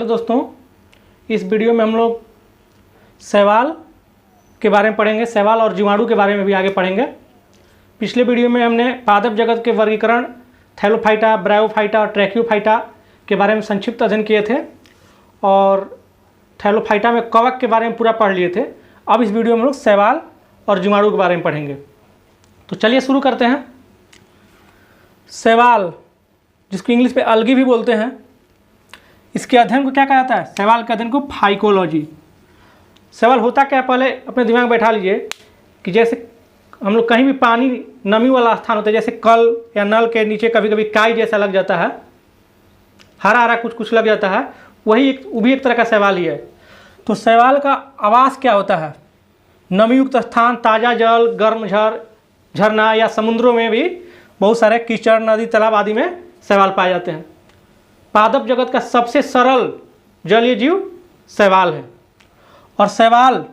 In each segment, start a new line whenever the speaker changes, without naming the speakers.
दोस्तों, इस वीडियो में हम लोग शैवाल के बारे में पढ़ेंगे। शैवाल और जीवाणु के बारे में भी आगे पढ़ेंगे। पिछले वीडियो में हमने पादप जगत के वर्गीकरण थैलोफाइटा, ब्रायोफाइटा और ट्रैकियोफाइटा के बारे में संक्षिप्त अध्ययन किए थे और थैलोफाइटा में कवक के बारे में पूरा पढ़ लिए थे। अब इस वीडियो में हम लोग शैवाल और जीवाणु के बारे में पढ़ेंगे। तो चलिए शुरू करते हैं। शैवाल, जिसको इंग्लिश में अलगी भी बोलते हैं, इसके अध्ययन को क्या कहा जाता है? शैवाल के अध्ययन को फाइकोलॉजी। शैवाल होता क्या, पहले अपने दिमाग में बैठा लीजिए कि जैसे हम लोग कहीं भी पानी नमी वाला स्थान होता है, जैसे कल या नल के नीचे कभी कभी काई जैसा लग जाता है, हरा हरा कुछ कुछ लग जाता है, वही वो भी एक तरह का शैवाल ही है। तो शैवाल का आवास क्या होता है? नमीयुक्त स्थान, ताज़ा जल, गर्म झरना या समुद्रों में भी बहुत सारे कीचड़, नदी, तालाब आदि में शैवाल पाए जाते हैं। पादप जगत का सबसे सरल जलीय जीव शैवाल है और शैवाल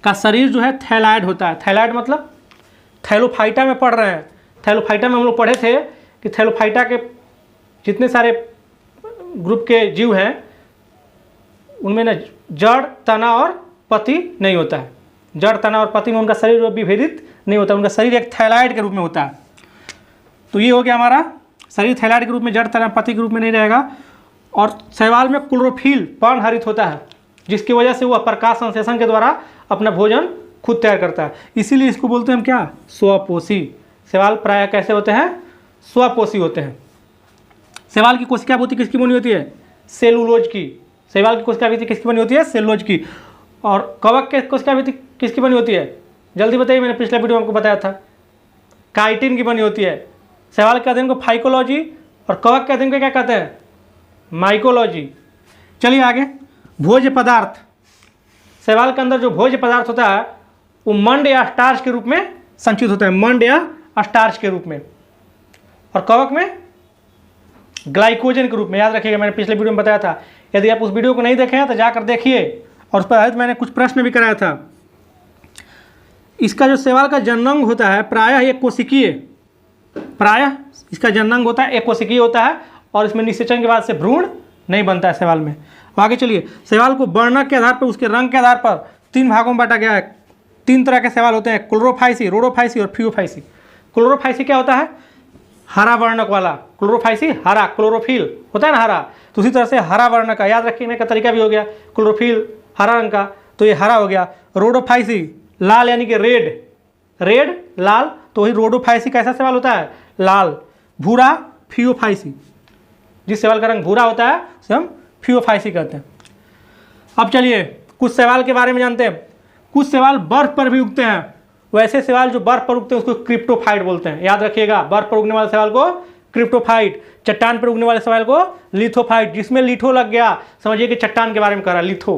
का शरीर जो है थैलाइड होता है। थैलाइड मतलब थैलोफाइटा में पढ़ रहे हैं। थैलोफाइटा में हम लोग पढ़े थे कि थैलोफाइटा के जितने सारे ग्रुप के जीव हैं उनमें ना जड़, तना और पत्ती नहीं होता है। जड़, तना और पत्ती में उनका शरीर विभेदित नहीं होता, उनका शरीर एक थैलाइड के रूप में होता है। तो ये हो गया हमारा शरीर थैलाइड के रूप में, जड़, तना, पत्ती के रूप में नहीं रहेगा। और शैवाल में क्लोरोफिल पर्णहरित होता है, जिसकी वजह से वह प्रकाश संश्लेषण के द्वारा अपना भोजन खुद तैयार करता है। इसीलिए इसको बोलते हैं हम क्या? स्वपोषी। शैवाल प्रायः कैसे होते हैं? स्वपोषी होते हैं। शैवाल की कोशिका भूति किसकी बनी होती है? सेलुलोज की। शैवाल की कोशिका भूति किसकी बनी होती है? सेलुलोज की। और कवक के कोशिका भूति किसकी बनी होती है? जल्दी बताइए, मैंने पिछले वीडियो में आपको बताया था, काइटिन की बनी होती है। शैवाल के अध्ययन को फाइकोलॉजी और कवक के अध्ययन को क्या कहते हैं? माइकोलॉजी। चलिए आगे। भोज्य पदार्थ। शैवाल के अंदर जो भोज्य पदार्थ होता है वो मंड या स्टार्च के रूप में संचित होता है, मंड या स्टार्च के रूप में। और कवक में ग्लाइकोजन के रूप में। याद रखिएगा, मैंने पिछले वीडियो में बताया था। यदि आप उस वीडियो को नहीं देखे हैं तो जाकर देखिए, और उस पर आधारित मैंने कुछ प्रश्न भी कराया था। इसका जो शैवाल का जननांग होता है प्रायः एक कोशिकीय, प्रायः इसका जननांग होता है एक कोशिकीय होता है और इसमें निषेचन के बाद से भ्रूण नहीं बनता है शैवाल में। आगे चलिए। शैवाल को वर्णक के आधार पर, उसके रंग के आधार पर 3 भागों में बांटा गया है। 3 तरह के शैवाल होते हैं, क्लोरोफाइसी, रोडोफाइसी और फियोफाइसी। क्लोरोफाइसी क्या होता है? हरा वर्णक वाला। क्लोरोफाइसी हरा, क्लोरोफिल होता है ना हरा, तो उसी तरह से हरा वर्णक का याद रखने का तरीका भी हो गया। क्लोरोफिल हरा रंग का, तो ये हरा हो गया। रोडोफाइसी लाल यानी कि रेड, रेड लाल, तो वही रोडोफाइसी कैसा शैवाल होता है? लाल। भूरा फियोफाइसी, जिस शैवाल का रंग भूरा होता है उसे हम फियोफाइसी कहते हैं। अब चलिए कुछ शैवाल के बारे में जानते हैं। कुछ शैवाल बर्फ पर भी उगते हैं। वैसे शैवाल जो बर्फ पर उगते हैं उसको क्रिप्टोफाइट बोलते हैं। याद रखिएगा, बर्फ पर उगने वाले शैवाल को क्रिप्टोफाइट, चट्टान पर उगने वाले शैवाल को लिथोफाइट। जिसमें लिथो लग गया समझिए कि चट्टान के बारे में कह रहा है, लिथो।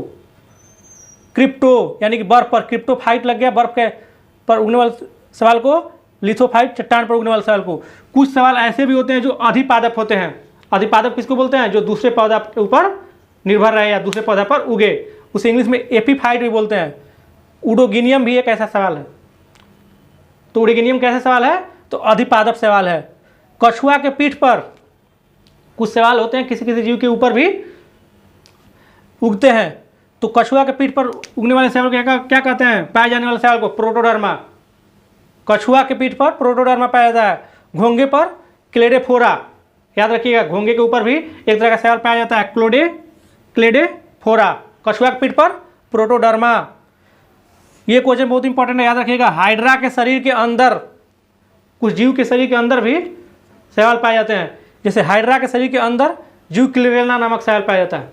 क्रिप्टो यानी कि बर्फ पर, क्रिप्टोफाइट लग गया, बर्फ के पर उगने वाले शैवाल को लिथोफाइट, चट्टान पर उगने वाले शैवाल को। कुछ शैवाल ऐसे भी होते हैं जो अधिपादप होते हैं। अधिपादप किसको बोलते हैं? जो दूसरे पौधा के ऊपर निर्भर रहे या दूसरे पौधा पर उगे, उसे इंग्लिश में एपीफाइट भी बोलते हैं। उडोगिनियम भी एक ऐसा सवाल है। तो उडोगिनियम कैसा सवाल है? तो अधिपादप सवाल है। कछुआ के पीठ पर कुछ सवाल होते हैं, किसी किसी जीव के ऊपर भी उगते हैं। तो कछुआ के पीठ पर उगने वाले सवाल को क्या कहते हैं? पाए जाने वाले सवाल को प्रोटोडर्मा। कछुआ के पीठ पर प्रोटोडर्मा पाया जाता है। घोंगे पर क्लेडेफोरा। याद रखिएगा, घोंगे के ऊपर भी एक तरह का सवाल पाया जाता है, क्लेडेफोरा। कछुआ के पीठ पर प्रोटोडर्मा। ये क्वेश्चन बहुत इंपॉर्टेंट है, याद रखिएगा। हाइड्रा के शरीर के अंदर, कुछ जीव के शरीर के अंदर भी शैवाल पाए जाते हैं। जैसे हाइड्रा के शरीर के अंदर जूक्लेरेला नामक शैवाल पाया जाता है।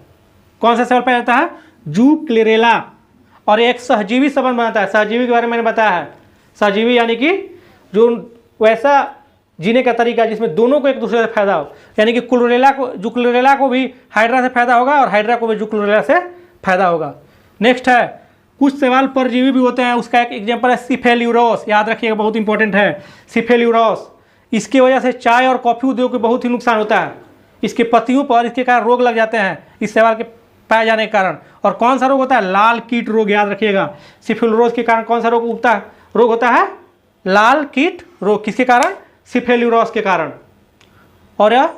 कौन सा शैवाल पाया जाता है? जूक्लेरेला। और एक सहजीवी संबंध बनाता है। सहजीवी के बारे में मैंने बताया है। सहजीवी यानी कि जो वैसा जीने का तरीका जिसमें दोनों को एक दूसरे से फायदा हो, यानी कि जूक्लेरेला को भी हाइड्रा से फायदा होगा और हाइड्रा को भी जूक्लेरेला से फायदा होगा। नेक्स्ट है, कुछ शैवाल परजीवी भी होते हैं। उसका एक एग्जांपल है सिफेल्यूरोस। याद रखिएगा, बहुत इंपॉर्टेंट है सिफेल्यूरोस। इसकी वजह से चाय और कॉफी उद्योग को बहुत ही नुकसान होता है। इसके पत्तियों पर इसके कारण रोग लग जाते हैं इस शैवाल के पाए जाने के कारण। और कौन सा रोग होता है? लाल कीट रोग। याद रखिएगा, सिफेल्यूरोस के कारण कौन सा रोग होता है? लाल कीट रोग। किसके कारण? सिफेल्यूरोस के कारण। और यह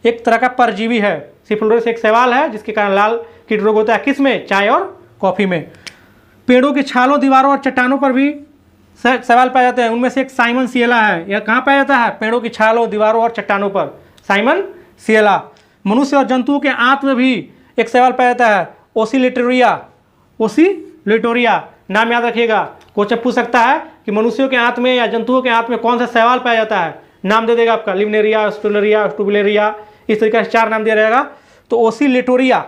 एक तरह का परजीवी है। सी फ्लोरेंस एक शैवाल है जिसके कारण लाल कीट रोग होता है। किस में? चाय और कॉफ़ी में। पेड़ों की छालों, दीवारों और चट्टानों पर भी शैवाल पाए जाते हैं। उनमें से एक साइमन सिएला है। यह कहाँ पाया जाता है? पेड़ों की छालों, दीवारों और चट्टानों पर, साइमन सिएला। मनुष्य और जंतुओं के आंत में भी एक शैवाल पाया जाता है, ओसिलेटोरिया। ओसिलेटोरिया नाम याद रखिएगा। क्वेश्चन पूछ सकता है कि मनुष्यों के आंत में या जंतुओं के आंत में कौन सा शैवाल पाया जाता है, नाम दे देगा आपका, लिवनेरिया, स्टुलेरिया, स्टुबुलेरिया, इस तरीके से 4 नाम दिया रहेगा। तो ओसिलेटोरिया,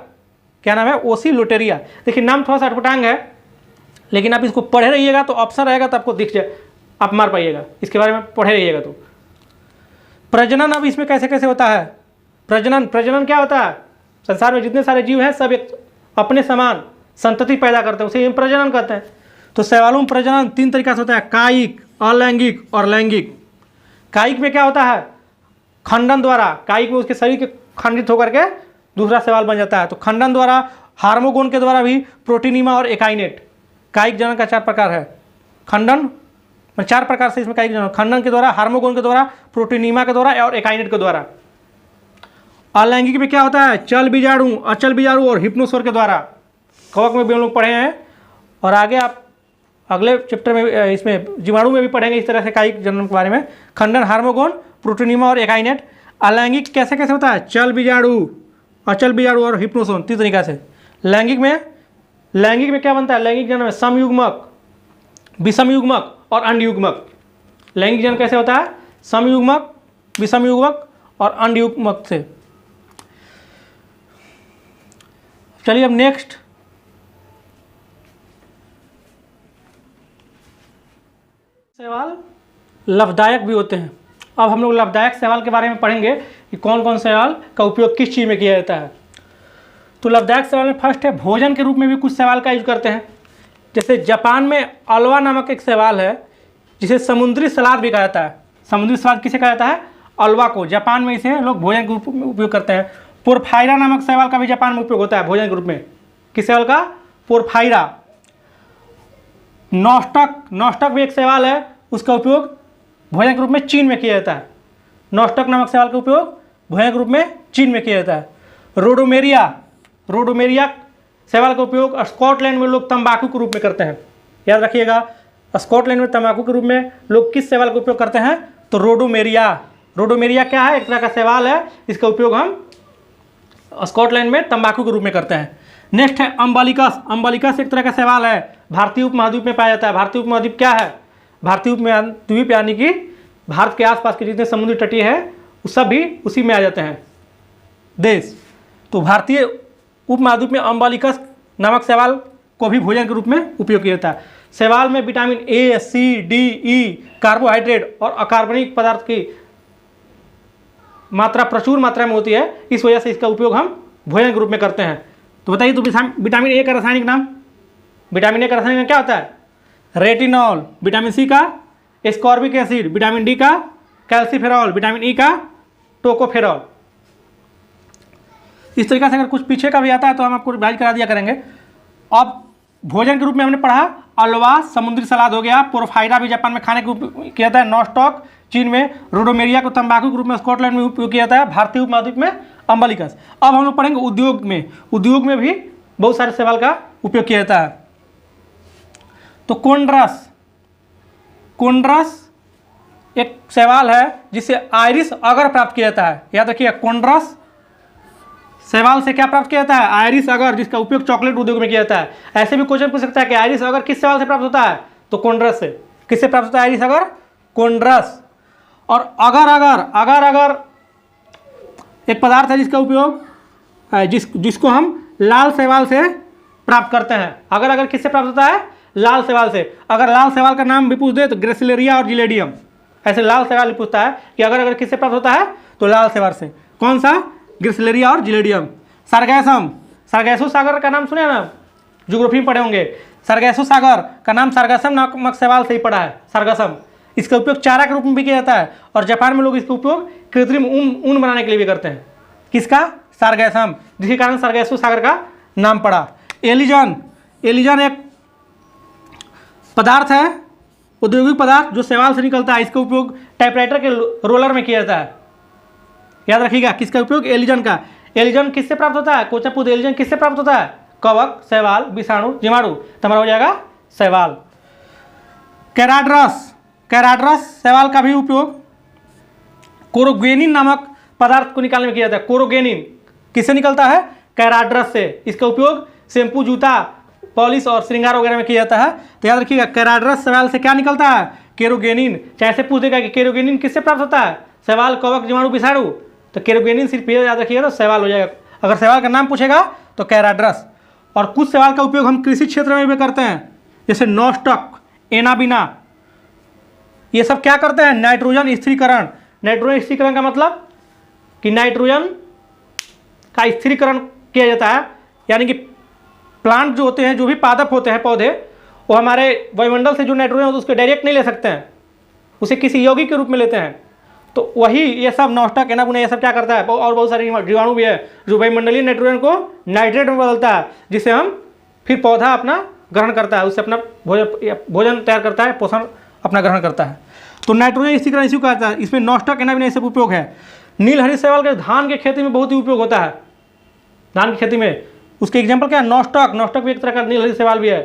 क्या नाम है? ओसिलेटोरिया। देखिए नाम थोड़ा सा अटपटांग है, लेकिन आप इसको पढ़े रहिएगा तो ऑप्शन रहेगा तो आपको दिख जाए, आप मार पाइएगा। इसके बारे में पढ़े रहिएगा। तो प्रजनन अब इसमें कैसे कैसे होता है? प्रजनन क्या होता है? संसार में जितने सारे जीव हैं सब एक अपने समान संतति पैदा करते हैं, उसे हम प्रजनन कहते हैं। तो शैवालों में प्रजनन 3 तरीका से होता है, कायिक, अलैंगिक और लैंगिक। कायिक में क्या होता है? खंडन द्वारा, कायिक में उसके शरीर के खंडित होकर के दूसरा शैवाल बन जाता है। तो खंडन द्वारा, हार्मोगोन के द्वारा भी, प्रोटीनिमा और एकाइनेट। कायिक जनन का 4 प्रकार है। खंडन 4 प्रकार से इसमें कायिक जनन, खंडन के द्वारा, हार्मोगोन के द्वारा, प्रोटीनिमा के द्वारा और एकाइनेट के द्वारा। अलैंगिक में क्या होता है? चल बीजाणु, अचल बीजाणु और हिप्नोसोर के द्वारा। कवक में भी हम लोग पढ़े हैं और आगे आप अगले चैप्टर में इसमें जीवाणु में भी पढ़ेंगे इस तरह से कायिक जनन के बारे में। खंडन, हार्मोगोन, प्रोटीनिमा और एकाइनेट। अलैंगिक कैसे कैसे होता है? चल बीजाणु, अचल बीजाणु और हिप्नोसोन, 3 तरीका से। लैंगिक में क्या बनता है? लैंगिक जनन में समयुग्मक, विषमयुग्मक और अंडयुग्मक। लैंगिक जनन कैसे होता है? समयुग्मक, विषमयुग्मक और अंडयुग्मक से। चलिए अब नेक्स्ट, शैवाल लाभदायक भी होते हैं। अब हम लोग लाभदायक शैवाल के बारे में पढ़ेंगे कि कौन कौन शैवाल का उपयोग किस चीज़ में किया जाता है। तो लाभदायक शैवाल में फर्स्ट है, भोजन के रूप में भी कुछ शैवाल का यूज करते हैं। जैसे जापान में अल्वा नामक एक शैवाल है जिसे समुद्री सलाद भी कहा जाता है। समुद्री सलाद किसे कहा जाता है? अल्वा को। जापान में इसे लोग भोजन के रूप में उपयोग करते हैं। पोरफायरा नामक शैवाल का भी जापान में उपयोग होता है भोजन के रूप में। किस शैवाल का? पोरफायरा। नॉस्टक भी एक शैवाल है, उसका उपयोग भोजन के रूप में चीन में किया जाता है। नॉस्टक नामक शैवाल का उपयोग भोजन के रूप में चीन में किया जाता है। रोडोमेरिया शैवाल का उपयोग स्कॉटलैंड में लोग तंबाकू के रूप में करते हैं। याद रखिएगा, स्कॉटलैंड में तंबाकू के रूप में लोग किस शैवाल का उपयोग करते हैं? तो रोडोमेरिया क्या है? एक तरह का शैवाल है, इसका उपयोग हम स्कॉटलैंड में तंबाकू के रूप में करते हैं। नेक्स्ट है अम्बालिकस एक तरह का शैवाल है, भारतीय उपमहाद्वीप में पाया जाता है। भारतीय उपमहाद्वीप क्या है? भारतीय उपमहाद्वीप यानी कि भारत के आसपास के जितने समुद्री तटीय है वो सब भी उसी में आ जाते हैं देश। तो भारतीय उपमहाद्वीप में अम्बालिकस नामक शैवाल को भी भोजन के रूप में उपयोग किया जाता है। शैवाल में vitamin A, C, D, E, carbohydrate और अकार्बनिक पदार्थ की मात्रा प्रचुर मात्रा में होती है, इस वजह से इसका उपयोग हम भोजन के रूप में करते हैं। तो बताइए, तो विटामिन ए का रासायनिक नाम? विटामिन ए का रासायनिक नाम क्या होता है? रेटिनॉल। विटामिन सी का एस्कॉर्बिक एसिड, विटामिन डी का कैल्सीफेरॉल, विटामिन ई का टोकोफेरॉल। इस तरीके से अगर कुछ पीछे का भी आता है तो हम आपको रिवाइज करा दिया करेंगे। अब भोजन के रूप में हमने पढ़ा अल्वा समुद्री सलाद हो गया, पोरफायरा भी जापान में खाने के उपयोग किया जाता है, नॉस्टॉक चीन में, रोडोमेरिया को तंबाकू के रूप में स्कॉटलैंड में उपयोग किया जाता है, भारतीय उपमहाद्वीप में अम्बालिकस। अब हम लोग पढ़ेंगे उद्योग में भी बहुत सारे शैवाल का उपयोग किया जाता है। तो कोन्ड्रस एक शैवाल है जिससे आयरिश अगर प्राप्त किया जाता है। याद रखिए, कोन्ड्रस शैवाल से क्या प्राप्त किया जाता है? आयरिश अगर, जिसका उपयोग चॉकलेट उद्योग में किया जाता है। ऐसे भी क्वेश्चन पूछ सकता है कि आयरिश अगर किस शैवाल से प्राप्त होता है? तो कोन्ड्रस से। किससे प्राप्त होता है आयरिश अगर? कोन्ड्रस। और अगर एक पदार्थ है जिसका उपयोग जिसको हम लाल शैवाल से प्राप्त करते हैं। अगर किससे प्राप्त होता है? लाल शैवाल से। अगर लाल शैवाल का नाम भी पूछ दे तो ग्रेसिलेरिया और जिलेडियम। ऐसे लाल शैवाल पूछता है कि अगर किससे प्राप्त होता है? तो लाल शैवाल से। कौन सा? ग्रेसिलेरिया और जिलेडियम। सरगैसो सागर का नाम सुने ना, ज्योग्राफी में पढ़े होंगे। सरगैसो सागर का नाम सरगसम नामक शैवाल से ही पड़ा है, सरगसम। इसका उपयोग चारा के रूप में भी किया जाता है और जापान में लोग इसका उपयोग कृत्रिम ऊन बनाने के लिए भी करते हैं। किसका? सरगैसम, जिसके कारण सरगैसो सागर का नाम पड़ा। एलिजन एक पदार्थ है, औद्योगिक पदार्थ जो शैवाल से निकलता है। इसका उपयोग टाइपराइटर के रोलर में किया जाता है। याद रखिएगा, किसका उपयोग? एलिजन का। एल्जन किससे प्राप्त होता है? क्वेश्चन पूछ एल्जन किससे प्राप्त होता है? कवक, शैवाल, विषाणु, जीवाणु। तो हमारा हो जाएगा शैवाल। कैराड्रस, कैराड्रस शैवाल का भी उपयोग कोरोगेनिन नामक पदार्थ को निकालने में किया जाता है। कोरोगेनिन किससे निकलता है? कैराड्रस से। इसका उपयोग शैम्पू, जूता, पॉलिश और श्रृंगार वगैरह में किया जाता है। तो याद रखिएगा कैराड्रस शैवाल से क्या निकलता है? केरोगेनिन। चाहे से पूछ देगा कि केरोगेनिन किससे प्राप्त होता है? शैवाल, कवक, जीवाणु, विषाणु। तो केरोगेनिन सिर्फ ये याद रखिएगा तो शैवाल हो जाएगा। अगर शैवाल का नाम पूछेगा तो कैराड्रस। और कुछ शैवाल का उपयोग हम कृषि क्षेत्र में भी करते हैं, जैसे नॉस्टक, एनाबिना। ये सब क्या करते हैं? नाइट्रोजन स्थिरीकरण। नाइट्रोजन स्थिरीकरण का मतलब कि नाइट्रोजन का स्थिरीकरण किया जाता है, यानी कि प्लांट जो होते हैं, जो भी पादप होते हैं पौधे, वो हमारे वायुमंडल से जो नाइट्रोजन होता है उसको डायरेक्ट नहीं ले सकते हैं, उसे किसी यौगिक के रूप में लेते हैं। तो वही ये सब नॉस्टक, एनाबुना, ये सब क्या करता है? और बहुत सारे जीवाणु भी है जो वायुमंडलीय नाइट्रोजन को नाइट्रेट में बदलता है, जिसे हम फिर पौधा अपना ग्रहण करता है, उससे अपना भोजन तैयार करता है, पोषण अपना ग्रहण करता है। तो नाइट्रोजन स्थिरीकरण इसी को कहता है। इसमें नॉस्टक, एनाबुना ये सब उपयोग है। नीलहरित शैवाल के धान की खेती में बहुत ही उपयोग होता है। धान की खेती में उसके एग्जाम्पल क्या है? नॉस्टक। नॉस्टक भी एक तरह का नीलहरित शैवाल भी है।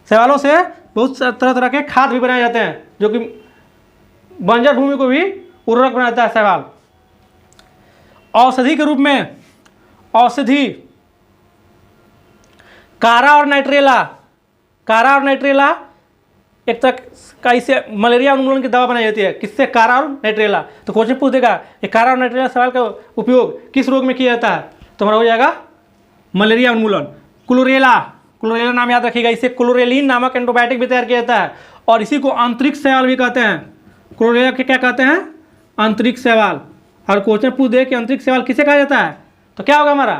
शैवालों से बहुत तरह तरह के खाद भी बनाए जाते हैं, जो कि बंजर भूमि को भी उर्वरक बनाता है शैवाल। औषधि के रूप में औषधि कारा और नाइट्रेला। कारा और नाइट्रेला एक तरह का, इससे मलेरिया उन्मूलन की दवा बनाई जाती है। किससे? कारा और नाइट्रेला। तो क्वेश्चन पूछ देगा ये कारा और नाइट्रेला शैवाल का उपयोग किस रोग में किया जाता है? तो हमारा हो जाएगा मलेरिया उन्मूलन। क्लोरेला, क्लोरेला नाम याद रखिएगा। इसे क्लोरेलिन नामक एंटीबायोटिक भी तैयार किया जाता है, और इसी को अंतरिक्ष शैवाल भी कहते हैं। क्लोरेला के क्या कहते हैं? अंतरिक्ष शैवाल। और क्वेश्चन पूछ दे कि अंतरिक्ष शैवाल किसे कहा जाता है, तो क्या होगा हमारा?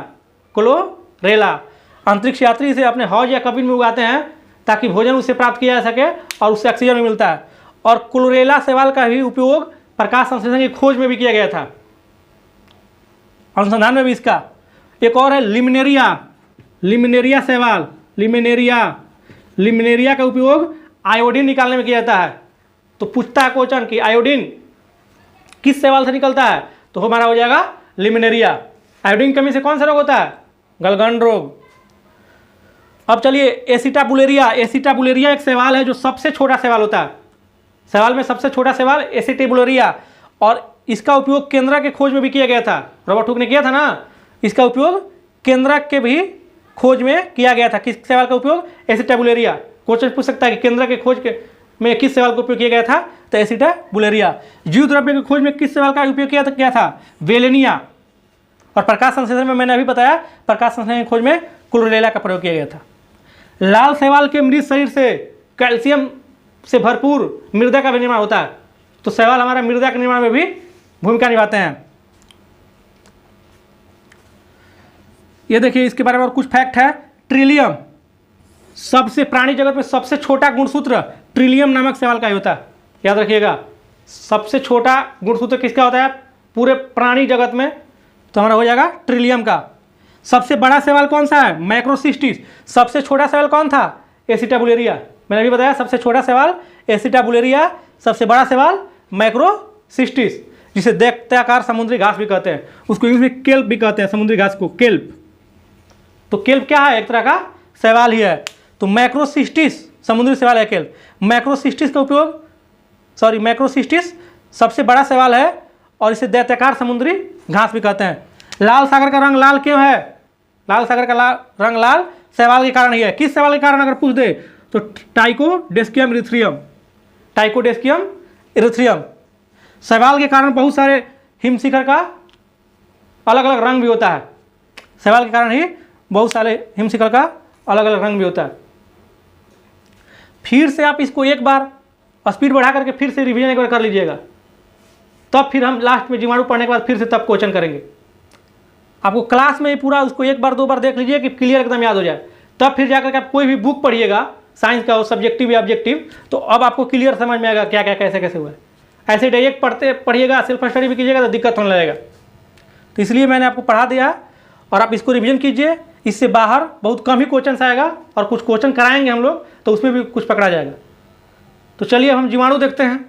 क्लोरेला। अंतरिक्ष यात्री इसे अपने हौज या कबिन में उगाते हैं ताकि भोजन उससे प्राप्त किया जा सके और उससे ऑक्सीजन भी मिलता है। और क्लोरेला शैवाल का भी उपयोग प्रकाश संश्लेषण की खोज में भी किया गया था, अनुसंधान में भी इसका। एक और है लिमिनेरिया। लिमिनेरिया शैवाल, लिमिनेरिया। लिमिनेरिया का उपयोग आयोडीन निकालने में किया जाता है। तो पूछता है क्वेश्चन कि आयोडीन किस शैवाल से निकलता है? तो हमारा हो जाएगा लिमिनेरिया। आयोडीन कमी से कौन सा रोग होता है? गलगंड रोग। अब चलिए एसिटाबुलेरिया। एसिटाबुलेरिया एक शैवाल है जो सबसे छोटा शैवाल होता है। शैवाल में सबसे छोटा शैवाल एसिटाबुलेरिया, और इसका उपयोग केंद्रक के खोज में भी किया गया था। रॉबर्ट हुक ने किया था ना। इसका उपयोग केंद्रक के भी खोज में किया गया था। किस शैवाल का उपयोग? एसिटाबुलेरिया। क्वेश्चन पूछ सकता है कि केंद्रक के खोज में किस शैवाल का उपयोग किया गया था? तो एसिटाबुलेरिया। जीव द्रव्य की खोज में किस शैवाल का उपयोग किया था? वेलेनिया। और प्रकाश संश्लेषण में मैंने अभी बताया, प्रकाश संश्लेषण की खोज में क्लोरेला का प्रयोग किया गया था। लाल शैवाल के मृत शरीर से कैल्शियम से भरपूर मृदा का भी निर्माण होता है। तो शैवाल हमारा मृदा के निर्माण में भी भूमिका निभाते हैं। ये देखिए इसके बारे में और कुछ फैक्ट है। ट्रिलियम, सबसे प्राणी जगत में सबसे छोटा गुणसूत्र ट्रिलियम नामक शैवाल का ही होता है। याद रखिएगा, सबसे छोटा गुणसूत्र किसका होता है पूरे प्राणी जगत में? तो हमारा हो जाएगा ट्रिलियम का। सबसे बड़ा शैवाल कौन सा है? मैक्रोसिस्टिस। सबसे छोटा शैवाल कौन था? एसिटाबुलेरिया। मैंने अभी बताया सबसे छोटा शैवाल एसिटाबुलेरिया, सबसे बड़ा शैवाल मैक्रोसिस्टिस, जिसे दैत्याकार समुद्री घास भी कहते हैं। उसको इंग्लिश में केल्प भी कहते हैं, समुद्री घास को केल्प। तो केल्प क्या है? एक तरह का शैवाल ही है। तो मैक्रोसिस्टिस समुद्री शैवाल है केल्प। मैक्रोसिस्टिस का उपयोग, मैक्रोसिस्टिस सबसे बड़ा शैवाल है, और इसे दैत्याकार समुद्री घास भी कहते हैं। लाल सागर का रंग लाल क्यों है? लाल सागर का रंग लाल शैवाल के कारण ही है। किस शैवाल के कारण अगर पूछ दे तो टाइकोडेस्कियम इरिथ्रियम। टाइकोडेस्कियम इरिथ्रियम। शैवाल के कारण बहुत सारे हिमशिखर का अलग अलग रंग भी होता है। शैवाल के कारण ही बहुत सारे हिमशिखर का अलग अलग रंग भी होता है। फिर से आप इसको एक बार स्पीड बढ़ा करके फिर से रिवीजन एक बार कर लीजिएगा, तब फिर हम लास्ट में जीवाणु पढ़ने के बाद फिर से तब क्वेश्चन करेंगे। आपको क्लास में ही पूरा उसको एक बार दो बार देख लीजिए कि क्लियर एकदम याद हो जाए, तब फिर जाकर के आप कोई भी बुक पढ़िएगा, साइंस का हो, सब्जेक्टिव या ऑब्जेक्टिव, तो अब आपको क्लियर समझ में आएगा क्या क्या कैसे कैसे हुआ है। ऐसे डायरेक्ट पढ़िएगा, सेल्फ स्टडी भी कीजिएगा तो दिक्कत होने लगेगा। तो इसलिए मैंने आपको पढ़ा दिया, और आप इसको रिवीजन कीजिए। इससे बाहर बहुत कम ही क्वेश्चन आएगा, और कुछ क्वेश्चन कराएंगे हम लोग, तो उसमें भी कुछ पकड़ा जाएगा। तो चलिए अब हम जीवाणु देखते हैं।